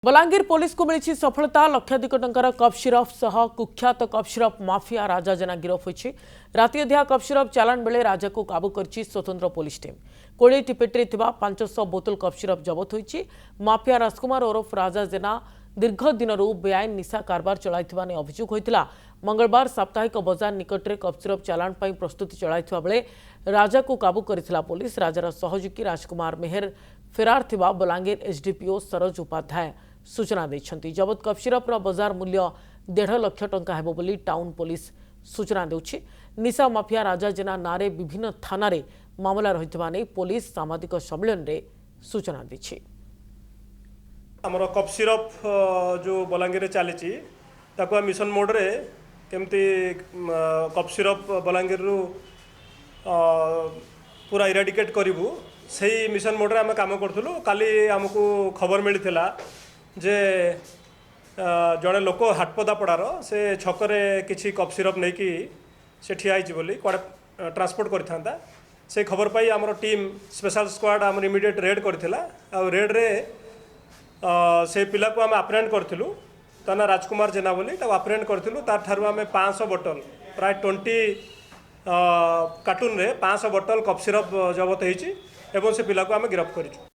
Balangir police को मिली सफलता। लक्षाधिक टंकार cup syrup सह कुख्यात कप सिरप माफिया राजा जेना गिरफ होती। राति अधिया कप सिरप चालाण बेले राजा को काबू करछि स्वतंत्र पुलिस टीम। कोड़ी टिपेट्रे 500 बोतल कप सिरप जबत होती। माफिया राजकुमार ओरफ राजा जेना दीर्घ दिन बेआईन निशा कारबार चलाइथिबा ने अभियोग होइतिला। मंगलवार साप्ताहिक बजार निकटरे कप सिरप चालाण पई प्रस्तुति चलाइथिबा बेले राजा को काबू करथिला पुलिस। राजार सहयोगी राजकुमार मेहर फेरार थिबा बलांगीर एसडीपीओ सरोज उपाध्याय सूचना देछंती। जबत कप सिरपर बजार मूल्य 1.5 लाख टंका हेबो बोली टाउन पुलिस सूचना देउछि। निशा माफिया राजा जेना नारे विभिन्न थाना रे मामला रहितबा नै पुलिस सामाजिक सम्मेलन रे सूचना देछि। हमर कप सिरप जो बलांगीर चली ताको मिशन मोड रे केमती कप सिरप बलांगीर रु पूरा इराडिकेट करिवु सही मिशन मोड रे हम काम करथुलु। काली हमकु खबर मिलिथिला जे जड़े लोक हाटपदा पड़ार से छकरे किसी कप सिरप नहीं कि से ठिया बोली कड़े ट्रांसपोर्ट करता से खबर पाई आमर टीम स्पेशल स्क्वाड आम इमिडिएट रेड करथिला। आ रेड रे से पिला को आम अप्रेंड करथिलु। ता ना राजकुमार जेना बोली अप्रेंड करथिलु। तार ठारु आम 500 बोतल प्राय 20 कार्टून रे 500 बोतल कप सिरप जबत होइछि एवं से पिला को आम गिरफ्त करिछु।